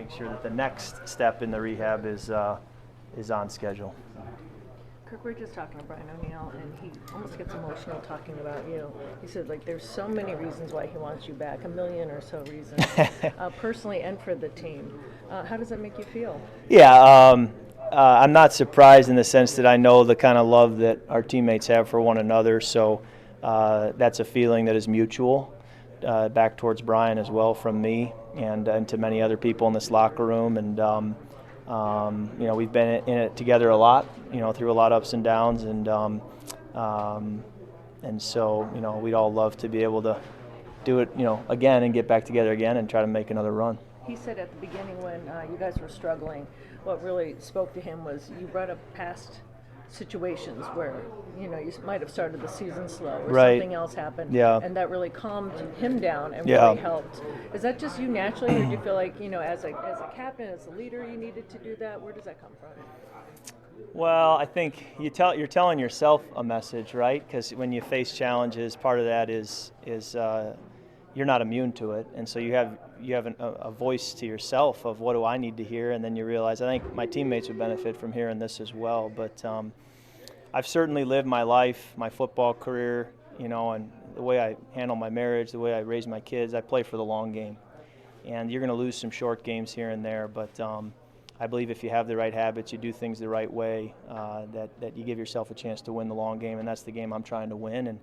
make sure that the next step in the rehab is on schedule. Kirk, we were just talking to Brian O'Neill, and he almost gets emotional talking about you. He said, like, there's so many reasons why he wants you back, a million or so reasons, personally and for the team. How does that make you feel? Yeah, I'm not surprised in the sense that I know the kind of love that our teammates have for one another, so that's a feeling that is mutual back towards Brian as well from me and to many other people in this locker room. And we've been in it together a lot, through a lot of ups and downs, and so we'd all love to be able to do it, again and get back together again and try to make another run. He said at the beginning when you guys were struggling, what really spoke to him was you brought up past situations where you might have started the season slow or right. Something else happened, yeah. and that really calmed him down and yeah. really helped. Is that just you naturally, or do you feel like as a captain, as a leader, you needed to do that? Where does that come from? Well, I think you're telling yourself a message, right? Because when you face challenges, part of that is you're not immune to it, and so you have a voice to yourself of what do I need to hear, and then you realize I think my teammates would benefit from hearing this as well. But I've certainly lived my life, my football career, and the way I handle my marriage, the way I raise my kids. I play for the long game, and you're going to lose some short games here and there, but I believe if you have the right habits, you do things the right way, that you give yourself a chance to win the long game, and that's the game I'm trying to win. And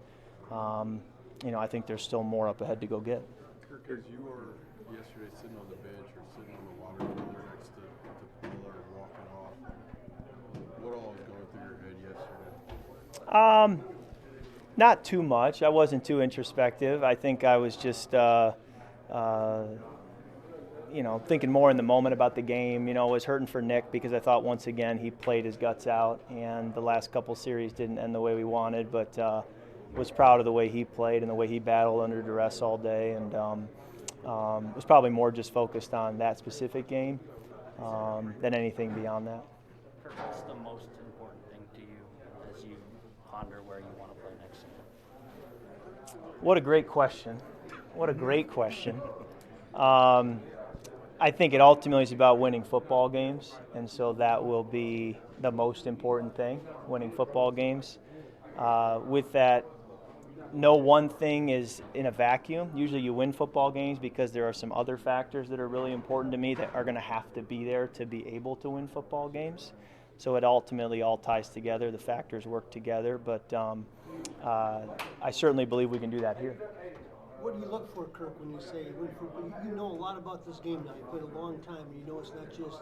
I think there's still more up ahead to go get. Kirk, as you were yesterday sitting on the bench or sitting on the water cooler next to Pillar and walking off, what all was going through your head yesterday? Not too much. I wasn't too introspective. I think I was just thinking more in the moment about the game. I was hurting for Nick because I thought once again he played his guts out, and the last couple series didn't end the way we wanted, but was proud of the way he played and the way he battled under duress all day, and was probably more just focused on that specific game than anything beyond that. What's the most important thing to you as you ponder where you want to play next year? What a great question. What a great question. I think it ultimately is about winning football games, and so that will be the most important thing, winning football games. With that, no one thing is in a vacuum. Usually you win football games because there are some other factors that are really important to me that are going to have to be there to be able to win football games. So it ultimately all ties together. The factors work together, but I certainly believe we can do that here. What do you look for, Kirk, when you say you know a lot about this game now? You played a long time, and you know it's not just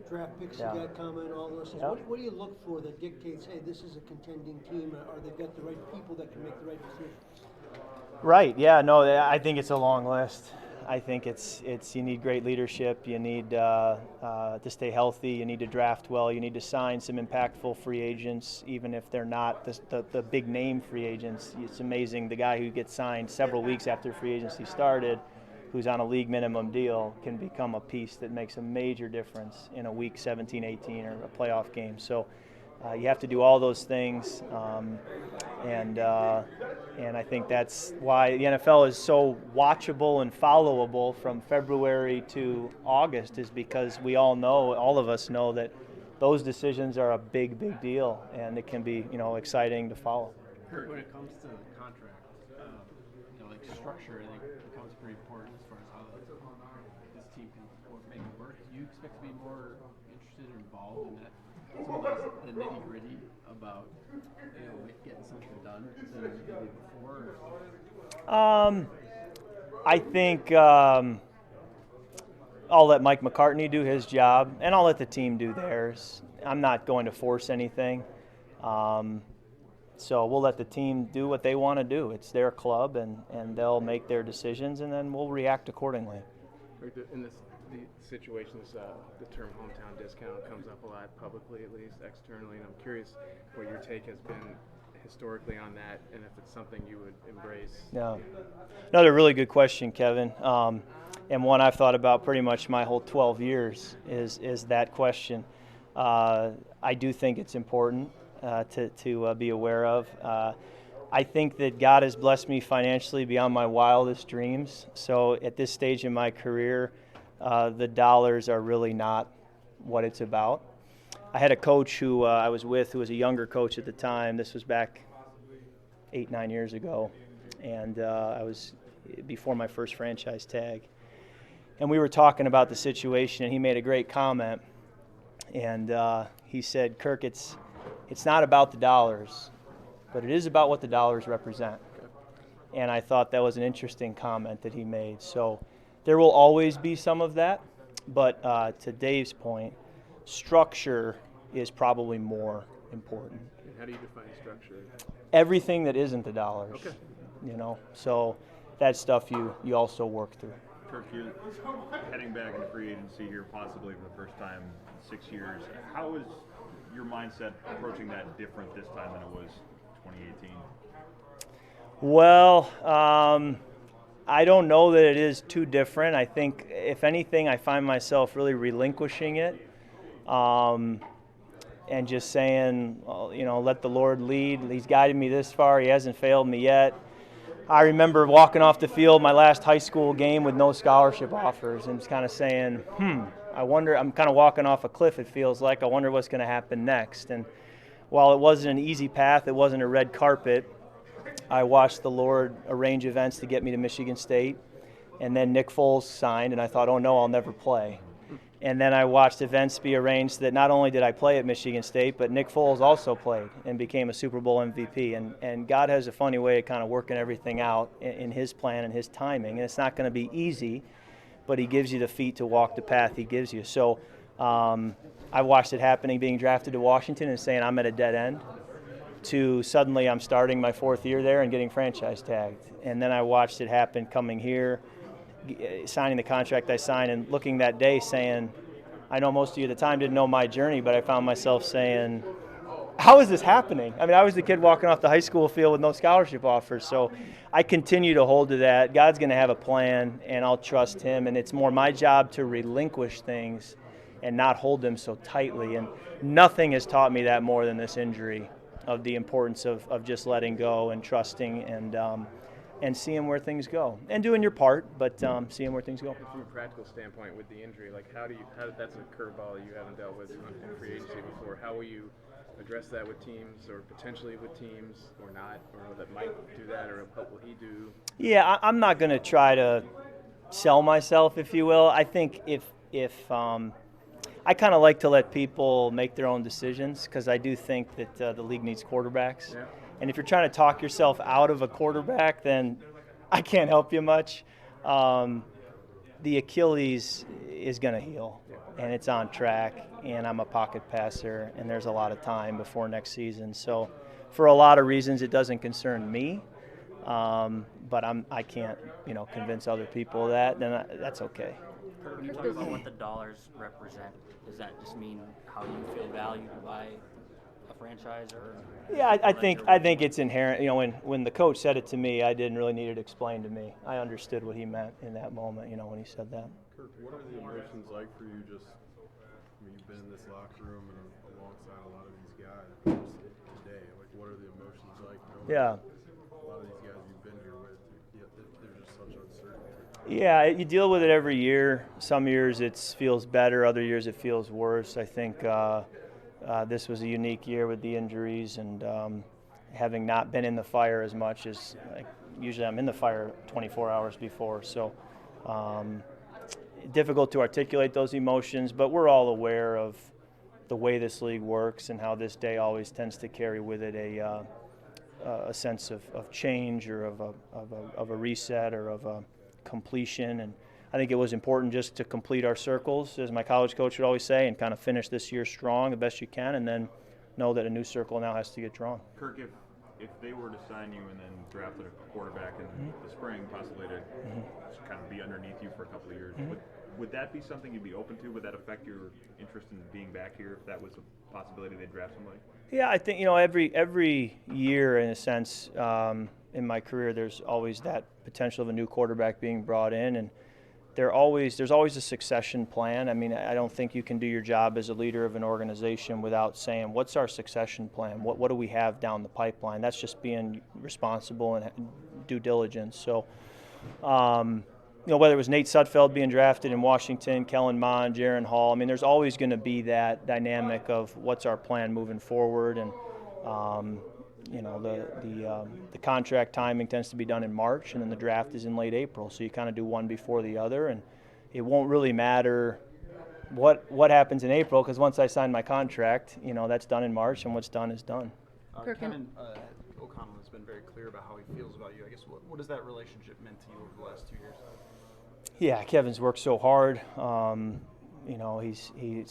draft picks you got coming, all those things. Yeah. What do you look for that dictates, hey, this is a contending team, or they've got the right people that can make the right decisions? Right. Yeah. No. I think it's a long list. I think it's you need great leadership. You need to stay healthy. You need to draft well. You need to sign some impactful free agents, even if they're not the big name free agents. It's amazing the guy who gets signed several weeks after free agency started, who's on a league minimum deal, can become a piece that makes a major difference in a week 17, 18, or a playoff game. So you have to do all those things, and I think that's why the NFL is so watchable and followable from February to August, is because all of us know that those decisions are a big, big deal, and it can be exciting to follow. When it comes to the contract, structure, I think becomes pretty important as far as how this team can make it work. Do you expect to be more interested or involved in that? Some of the nitty-gritty about getting something done than maybe before? I think I'll let Mike McCartney do his job, and I'll let the team do theirs. I'm not going to force anything. So we'll let the team do what they want to do. It's their club, and they'll make their decisions, and then we'll react accordingly. In the situations, the term hometown discount comes up a lot publicly, at least externally, and I'm curious what your take has been historically on that, and if it's something you would embrace. Yeah, another really good question, Kevin, and one I've thought about pretty much my whole 12 years is that question. I do think it's important to be aware of. I think that God has blessed me financially beyond my wildest dreams. So at this stage in my career, the dollars are really not what it's about. I had a coach who I was with who was a younger coach at the time. This was back 8-9 years ago, and I was before my first franchise tag. And we were talking about the situation, and he made a great comment. And he said, "Kirk, it's not about the dollars, but it is about what the dollars represent." And I thought that was an interesting comment that he made. So there will always be some of that, but to Dave's point, structure is probably more important. And how do you define structure? Everything that isn't the dollars. Okay. You know, so that stuff you also work through. Kirk, you're heading back into free agency here, possibly for the first time in 6 years. How is your mindset approaching that different this time than it was 2018? Well, I don't know that it is too different. I think, if anything, I find myself really relinquishing it and just saying, well, you know, let the Lord lead. He's guided me this far. He hasn't failed me yet. I remember walking off the field my last high school game with no scholarship offers and just kind of saying, I wonder, I'm kind of walking off a cliff, it feels like. I wonder what's going to happen next. And while it wasn't an easy path, it wasn't a red carpet, I watched the Lord arrange events to get me to Michigan State. And then Nick Foles signed, and I thought, oh no, I'll never play. And then I watched events be arranged that not only did I play at Michigan State, but Nick Foles also played and became a Super Bowl MVP. And God has a funny way of kind of working everything out in His plan and His timing. And it's not going to be easy, but He gives you the feet to walk the path He gives you. So I watched it happening, being drafted to Washington and saying I'm at a dead end, to suddenly I'm starting my 4th year there and getting franchise tagged. And then I watched it happen coming here, signing the contract I signed, and looking that day saying, I know most of you at the time didn't know my journey, but I found myself saying, how is this happening? I mean, I was the kid walking off the high school field with no scholarship offers. So I continue to hold to that. God's going to have a plan, and I'll trust Him. And it's more my job to relinquish things and not hold them so tightly. And nothing has taught me that more than this injury, of the importance of just letting go and trusting and seeing where things go, and doing your part, but seeing where things go. From a practical standpoint, with the injury, like how that's a curveball you haven't dealt with in free agency before. How will you address that with teams, or potentially with teams, or not, or that might do that, or what will he do? Yeah, I'm not going to try to sell myself, if you will. I think if I kind of like to let people make their own decisions, because I do think that the league needs quarterbacks. Yeah. And if you're trying to talk yourself out of a quarterback, then I can't help you much. The Achilles is going to heal, and it's on track, and I'm a pocket passer, and there's a lot of time before next season. So for a lot of reasons, it doesn't concern me, but I can't convince other people that, then that's okay. When you talk about what the dollars represent, does that just mean how you feel valued by a franchise, or? Yeah, I think it's inherent. When the coach said it to me, I didn't really need it explained to me. I understood what he meant in that moment, when he said that. Kirk, what are the emotions like for you? You've been in this locker room and alongside a lot of these guys today. Like, what are the emotions like? Yeah. A lot of these guys you've been here with, there's just such uncertainty. Yeah, you deal with it every year. Some years it feels better, other years it feels worse. I think this was a unique year with the injuries, and having not been in the fire as much as usually I'm in the fire 24 hours before. So difficult to articulate those emotions, but we're all aware of the way this league works and how this day always tends to carry with it a sense of change, or of a reset, or of a completion. And I think it was important just to complete our circles, as my college coach would always say, and kind of finish this year strong the best you can, and then know that a new circle now has to get drawn. Kirk, if they were to sign you and then drafted a quarterback in the spring, possibly to kind of be underneath you for a couple of years, would that be something you'd be open to? Would that affect your interest in being back here if that was a possibility they'd draft somebody? Yeah, I think every year, in a sense, in my career, there's always that potential of a new quarterback being brought in, and there's always a succession plan. I mean, I don't think you can do your job as a leader of an organization without saying, what's our succession plan? What do we have down the pipeline? That's just being responsible and due diligence. So whether it was Nate Sudfeld being drafted in Washington, Kellen Mond, Jaron Hall, I mean, there's always going to be that dynamic of what's our plan moving forward. And, the contract timing tends to be done in March, and then the draft is in late April. So you kind of do one before the other, and it won't really matter what happens in April, because once I sign my contract, that's done in March, and what's done is done. Kevin O'Connell has been very clear about how he feels about you. I guess what has that relationship meant to you over the last 2 years? Yeah, Kevin's worked so hard. He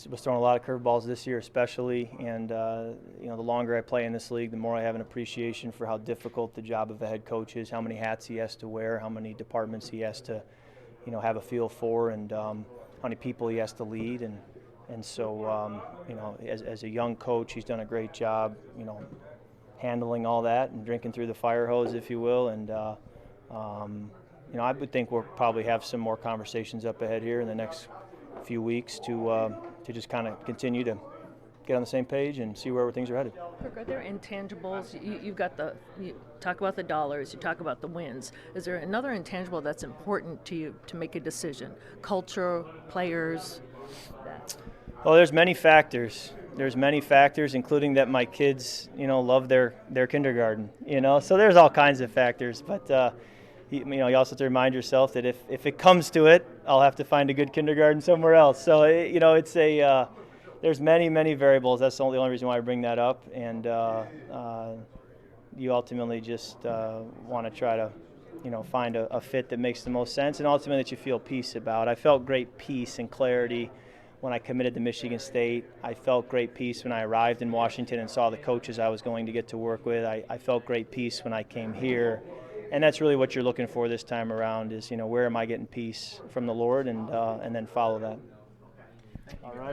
was throwing a lot of curveballs this year, especially. And the longer I play in this league, the more I have an appreciation for how difficult the job of a head coach is, how many hats he has to wear, how many departments he has to, have a feel for, and how many people he has to lead. And so, as a young coach, he's done a great job, handling all that and drinking through the fire hose, if you will. And I would think we'll probably have some more conversations up ahead here in the next few weeks to just kind of continue to get on the same page and see where things are headed. Kirk, are there intangibles? You talk about the dollars, you talk about the wins. Is there another intangible that's important to you to make a decision? Culture, players, that? Well, there's many factors. There's many factors, including that my kids, love their kindergarten, So there's all kinds of factors. But, you also have to remind yourself that if it comes to it, I'll have to find a good kindergarten somewhere else. So, it's there's many, many variables. That's the only reason why I bring that up. And you ultimately just want to try to, find a fit that makes the most sense, and ultimately that you feel peace about. I felt great peace and clarity when I committed to Michigan State. I felt great peace when I arrived in Washington and saw the coaches I was going to get to work with. I felt great peace when I came here. And that's really what you're looking for this time around is, where am I getting peace from the Lord, and then follow that. All right.